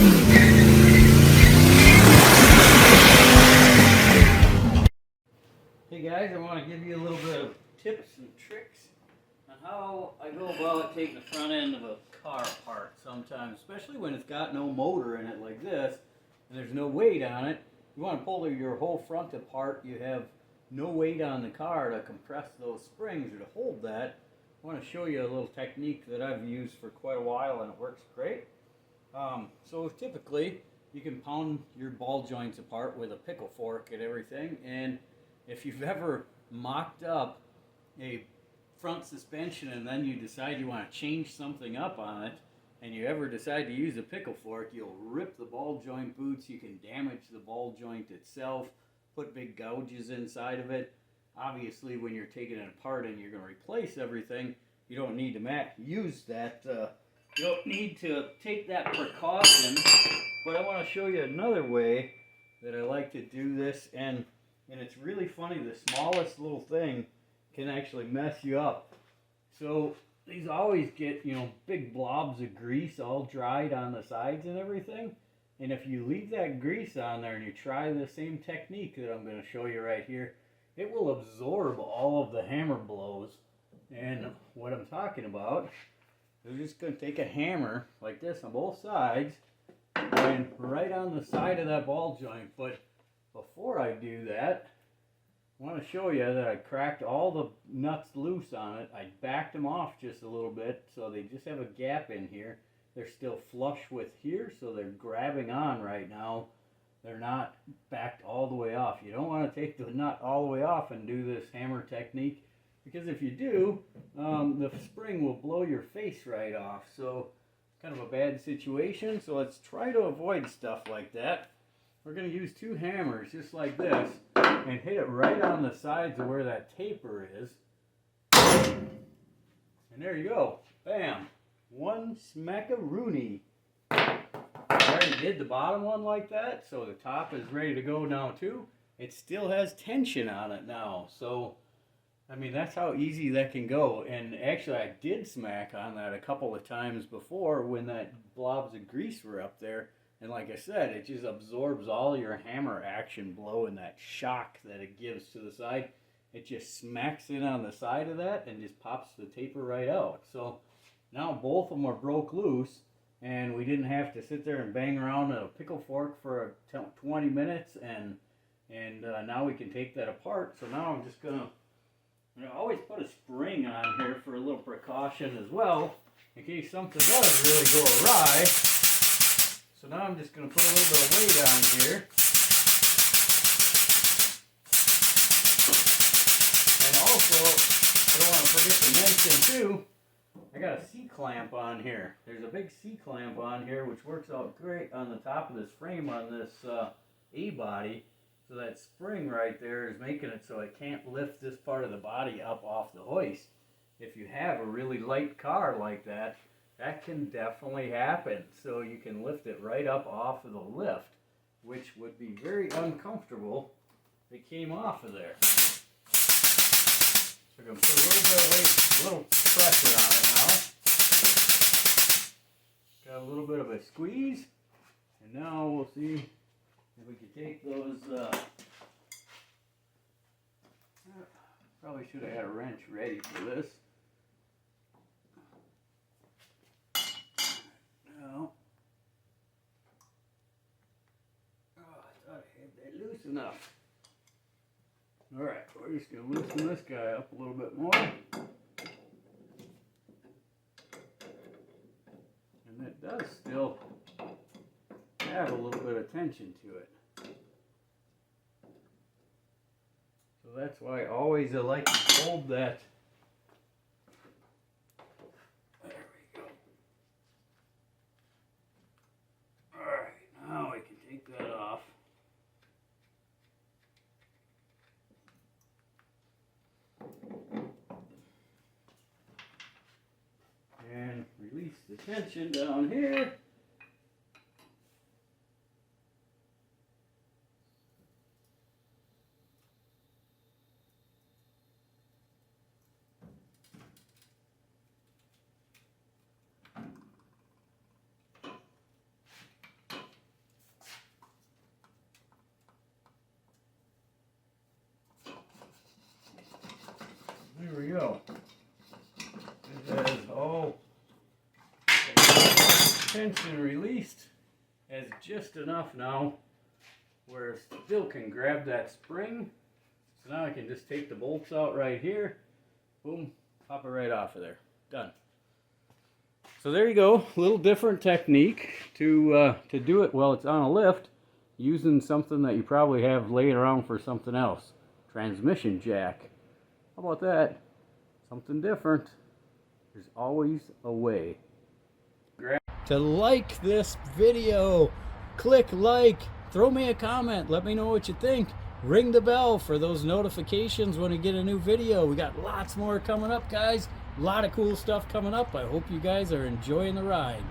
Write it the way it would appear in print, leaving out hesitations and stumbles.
Hey guys, I want to give you a little bit of tips and tricks on how I go about taking the front end of a car apart sometimes, especially when it's got no motor in it like this and there's no weight on it. You want to pull your whole front apart, you have no weight on the car to compress those springs or to hold that. I want to show you a little technique that I've used for quite a while and it works great. So typically you can pound your ball joints apart with a pickle fork and everything, and if you've ever mocked up a front suspension and then you decide you want to change something up on it and you ever decide to use a pickle fork, you'll rip the ball joint boots, you can damage the ball joint itself, put big gouges inside of it. Obviously when you're taking it apart and you're going to replace everything, you don't need to use that, you don't need to take that precaution. But I want to show you another way that I like to do this, and it's really funny, the smallest little thing can actually mess you up. So these always get, big blobs of grease all dried on the sides and everything. And if you leave that grease on there and you try the same technique that I'm going to show you right here, it will absorb all of the hammer blows. And what I'm talking about, we're just going to take a hammer like this on both sides and right on the side of that ball joint. But before I do that, I want to show you that I cracked all the nuts loose on it. I backed them off just a little bit so they just have a gap in here. They're still flush with here, so they're grabbing on right now. They're not backed all the way off. You don't want to take the nut all the way off and do this hammer technique, because if you do, the spring will blow your face right off. So it's kind of a bad situation. So let's try to avoid stuff like that. We're going to use two hammers just like this and hit it right on the sides of where that taper is. And there you go. Bam. One smackaroony. I already did the bottom one like that, so the top is ready to go now too. It still has tension on it now, so I mean, that's how easy that can go. And actually I did smack on that a couple of times before when that blobs of grease were up there. And like I said, it just absorbs all your hammer action blow and that shock that it gives to the side. It just smacks in on the side of that and just pops the taper right out. So now both of them are broke loose, and we didn't have to sit there and bang around a pickle fork for 20 minutes, and now we can take that apart. So now I'm just going to always put a spring on here for a little precaution as well, in case something does really go awry. So now I'm just going to put a little bit of weight on here. And also, I don't want to forget to mention too, I got a C-clamp on here. There's a big C-clamp on here which works out great on the top of this frame on this A-body. So that spring right there is making it so I can't lift this part of the body up off the hoist. If you have a really light car like that, that can definitely happen. So you can lift it right up off of the lift, which would be very uncomfortable if it came off of there. So I'm going to put a little bit of weight, a little pressure on it now. Got a little bit of a squeeze. And now we'll see if we can take those, probably should have had a wrench ready for this. No. Oh, I thought I had that loose enough. Alright, we're just going to loosen this guy up a little bit more. And it does still have a little bit of tension to it. So that's why I like to hold that. There we go. Alright, now I can take that off. And release the tension down here. tension released has just enough now where it still can grab that spring. So now I can just take the bolts out right here. Boom, pop it right off of there. Done. So there you go. A little different technique to do it while it's on a lift, using something that you probably have laying around for something else. Transmission jack. How about that? Something different. There's always a way. To like this video, click like, throw me a comment, let me know what you think. Ring the bell for those notifications when we get a new video. We got lots more coming up, guys. A lot of cool stuff coming up. I hope you guys are enjoying the ride.